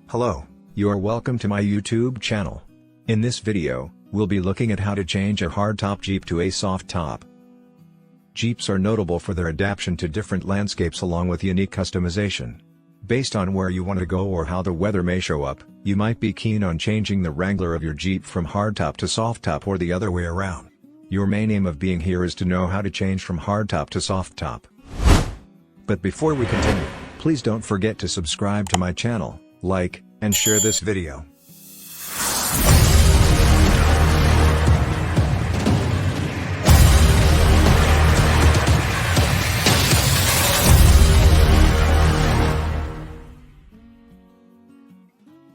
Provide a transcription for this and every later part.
Hello, you are welcome to my YouTube channel. In this video, we'll be looking at how to change a hardtop Jeep to a soft top. Jeeps are notable for their adaptation to different landscapes along with unique customization. Based on where you want to go or how the weather may show up, you might be keen on changing the Wrangler of your Jeep from hardtop to soft top or the other way around. Your main aim of being here is to know how to change from hardtop to soft top. But before we continue, please don't forget to subscribe to my channel, like, and share this video.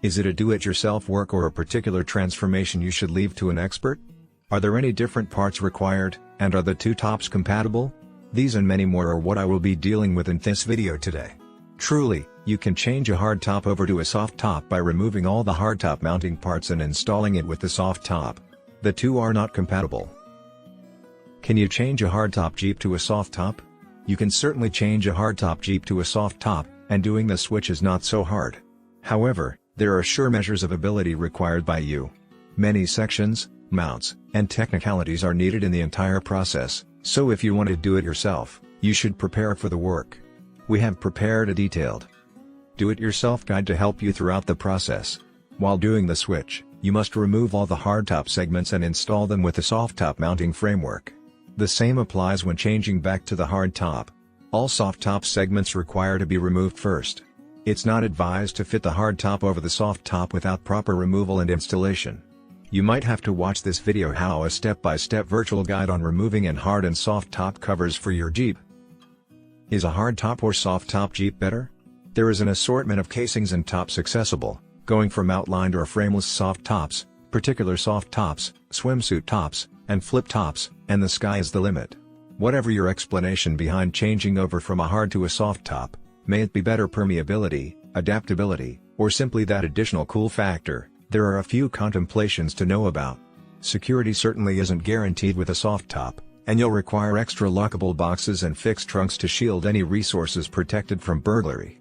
Is it a do-it-yourself work or a particular transformation you should leave to an expert? Are there any different parts required, and are the two tops compatible? These and many more are what I will be dealing with in this video today. Truly, you can change a hardtop over to a soft top by removing all the hardtop mounting parts and installing it with the soft top. The two are not compatible. Can you change a hardtop Jeep to a soft top? You can certainly change a hardtop Jeep to a soft top, and doing the switch is not so hard. However, there are sure measures of ability required by you. Many sections, mounts, and technicalities are needed in the entire process, so if you want to do it yourself, you should prepare for the work. We have prepared a detailed do-it-yourself guide to help you throughout the process. While doing the switch, you must remove all the hardtop segments and install them with the soft top mounting framework. The same applies when changing back to the hardtop. All soft top segments require to be removed first. It's not advised to fit the hardtop over the soft top without proper removal and installation. You might have to watch this video how a step-by-step virtual guide on removing and hard and soft top covers for your Jeep. Is a hardtop or soft top Jeep better? There is an assortment of casings and tops accessible, going from outlined or frameless soft tops, particular soft tops, swimsuit tops, and flip tops, and the sky is the limit. Whatever your explanation behind changing over from a hard to a soft top, may it be better permeability, adaptability, or simply that additional cool factor, there are a few contemplations to know about. Security certainly isn't guaranteed with a soft top, and you'll require extra lockable boxes and fixed trunks to shield any resources protected from burglary.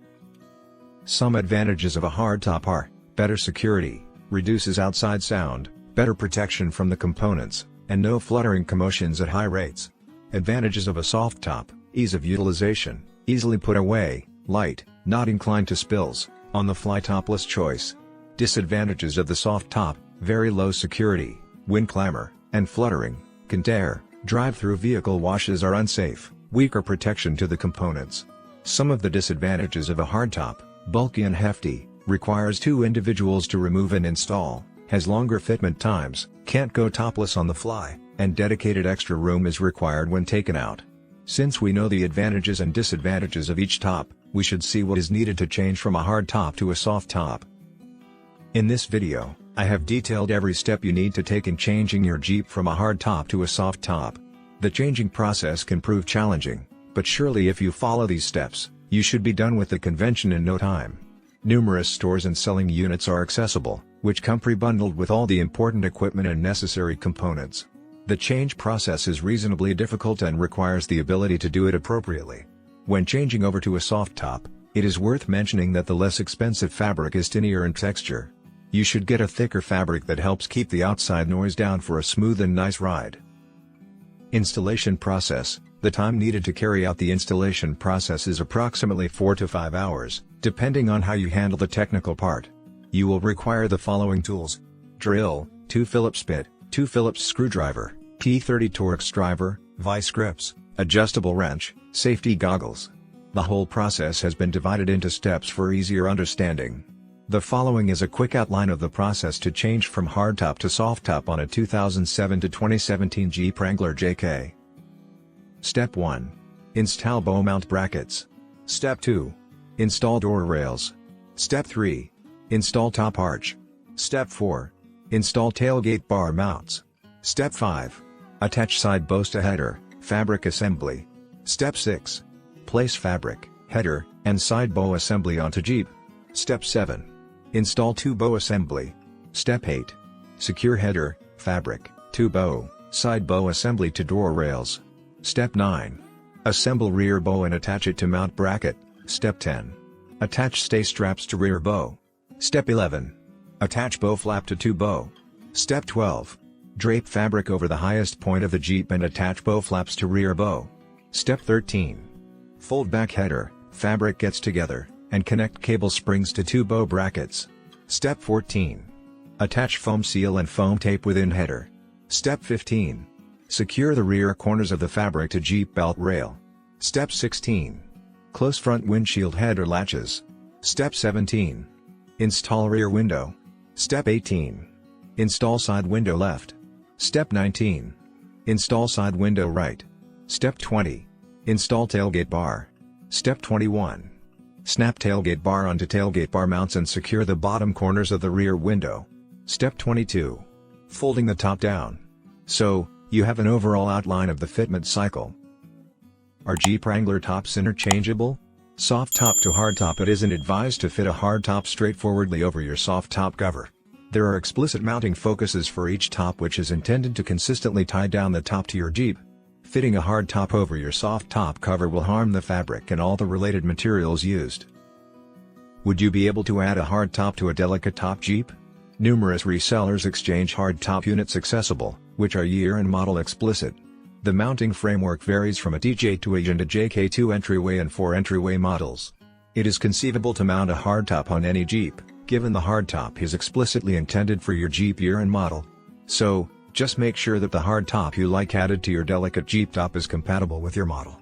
Some advantages of a hardtop are: better security, reduces outside sound, better protection from the components, and no fluttering commotions at high rates. Advantages of a soft top: ease of utilization, easily put away, light, not inclined to spills, on-the-fly topless choice. Disadvantages of the soft top: very low security, wind clamor, and fluttering, can tear, drive-through vehicle washes are unsafe, weaker protection to the components. Some of the disadvantages of a hardtop: bulky and hefty, requires two individuals to remove and install, has longer fitment times, can't go topless on the fly, and dedicated extra room is required when taken out. Since we know the advantages and disadvantages of each top, we should see what is needed to change from a hard top to a soft top. In this video, I have detailed every step you need to take in changing your Jeep from a hard top to a soft top. The changing process can prove challenging, but surely if you follow these steps, you should be done with the convention in no time. Numerous stores and selling units are accessible, which come pre-bundled with all the important equipment and necessary components. The change process is reasonably difficult and requires the ability to do it appropriately. When changing over to a soft top, it is worth mentioning that the less expensive fabric is thinner in texture. You should get a thicker fabric that helps keep the outside noise down for a smooth and nice ride. Installation process: the time needed to carry out the installation process is approximately 4 to 5 hours, depending on how you handle the technical part. You will require the following tools: drill, 2 Phillips bit, 2 Phillips screwdriver, P30 Torx driver, vice grips, adjustable wrench, safety goggles. The whole process has been divided into steps for easier understanding. The following is a quick outline of the process to change from hardtop to soft top on a 2007 to 2017 Jeep Wrangler JK. Step 1. Install bow mount brackets. Step 2. Install door rails. Step 3. Install top arch. Step 4. Install tailgate bar mounts. Step 5. Attach side bosta header, fabric assembly. Step 6. Place fabric, header, and side bow assembly onto Jeep. Step 7. Install two bow assembly. Step 8. Secure header, fabric, two bow, side bow assembly to door rails. Step 9. Assemble rear bow and attach it to mount bracket. Step 10. Attach stay straps to rear bow. Step 11. Attach bow flap to two bow. Step 12. Drape fabric over the highest point of the Jeep and attach bow flaps to rear bow. Step 13. Fold back header, fabric gets together, and connect cable springs to two bow brackets. Step 14. Attach foam seal and foam tape within header. Step 15. Secure the rear corners of the fabric to Jeep belt rail. Step 16. Close front windshield header latches. Step 17. Install rear window. Step 18. Install side window left. Step 19. Install side window right. Step 20. Install tailgate bar. Step 21. Snap tailgate bar onto tailgate bar mounts and secure the bottom corners of the rear window. Step 22. Folding the top down. So, you have an overall outline of the fitment cycle. Are Jeep Wrangler tops interchangeable? Soft top to hard top. It isn't advised to fit a hard top straightforwardly over your soft top cover. There are explicit mounting focuses for each top, which is intended to consistently tie down the top to your Jeep. Fitting a hard top over your soft top cover will harm the fabric and all the related materials used. Would you be able to add a hard top to a delicate top Jeep? Numerous resellers exchange hard top units accessible, which are year and model explicit. The mounting framework varies from a DJ2 and a JK2 entryway and 4 entryway models. It is conceivable to mount a hardtop on any Jeep, given the hardtop is explicitly intended for your Jeep year and model. So, just make sure that the hardtop you like added to your delicate Jeep top is compatible with your model.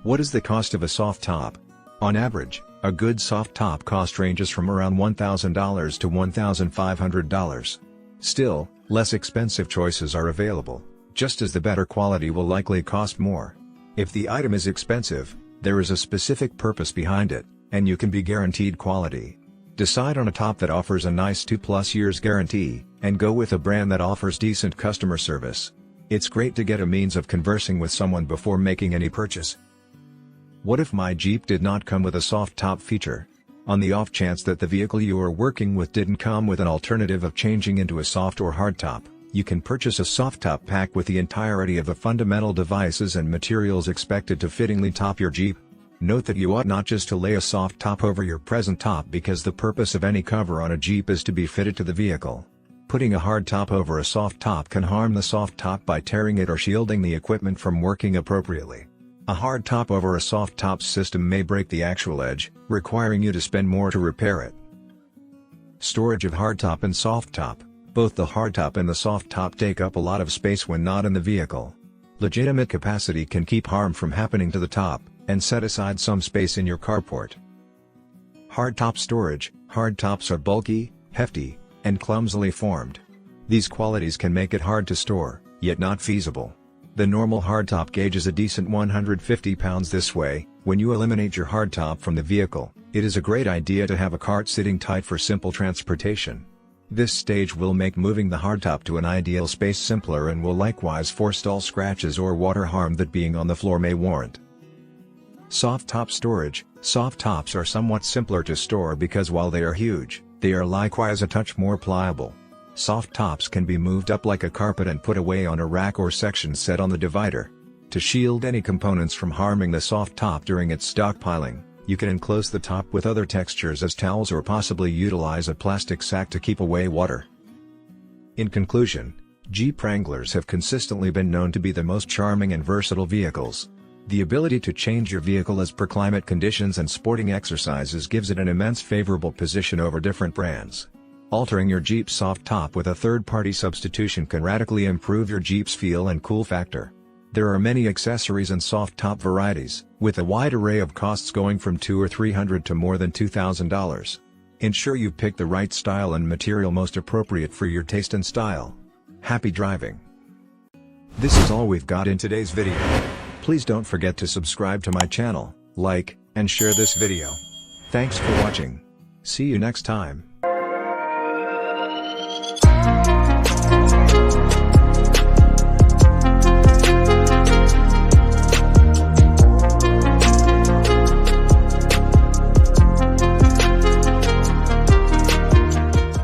What is the cost of a soft top? On average, a good soft top cost ranges from around $1,000 to $1,500. Still, less expensive choices are available, just as the better quality will likely cost more. If the item is expensive, there is a specific purpose behind it, and you can be guaranteed quality. Decide on a top that offers a nice 2+ years guarantee, and go with a brand that offers decent customer service. It's great to get a means of conversing with someone before making any purchase. What if my Jeep did not come with a soft top feature? On the off chance that the vehicle you are working with didn't come with an alternative of changing into a soft or hard top, you can purchase a soft top pack with the entirety of the fundamental devices and materials expected to fittingly top your Jeep. Note that you ought not just to lay a soft top over your present top, because the purpose of any cover on a Jeep is to be fitted to the vehicle. Putting a hard top over a soft top can harm the soft top by tearing it or shielding the equipment from working appropriately. A hard top over a soft top system may break the actual edge, requiring you to spend more to repair it. Storage of hardtop and soft top. Both the hardtop and the soft top take up a lot of space when not in the vehicle. Legitimate capacity can keep harm from happening to the top, and set aside some space in your carport. Hardtop storage. Hardtops are bulky, hefty, and clumsily formed. These qualities can make it hard to store, yet not feasible. The normal hardtop gauge is a decent 150 pounds. This way, when you eliminate your hardtop from the vehicle, it is a great idea to have a cart sitting tight for simple transportation. This stage will make moving the hardtop to an ideal space simpler and will likewise forestall scratches or water harm that being on the floor may warrant. Soft top storage. Soft tops are somewhat simpler to store because while they are huge, they are likewise a touch more pliable. Soft tops can be moved up like a carpet and put away on a rack or section set on the divider. To shield any components from harming the soft top during its stockpiling, you can enclose the top with other textures as towels or possibly utilize a plastic sack to keep away water. In conclusion, Jeep Wranglers have consistently been known to be the most charming and versatile vehicles. The ability to change your vehicle as per climate conditions and sporting exercises gives it an immense favorable position over different brands. Altering your Jeep's soft top with a third-party substitution can radically improve your Jeep's feel and cool factor. There are many accessories and soft top varieties, with a wide array of costs going from $200 or $300 to more than $2,000. Ensure you pick the right style and material most appropriate for your taste and style. Happy driving! This is all we've got in today's video. Please don't forget to subscribe to my channel, like, and share this video. Thanks for watching. See you next time.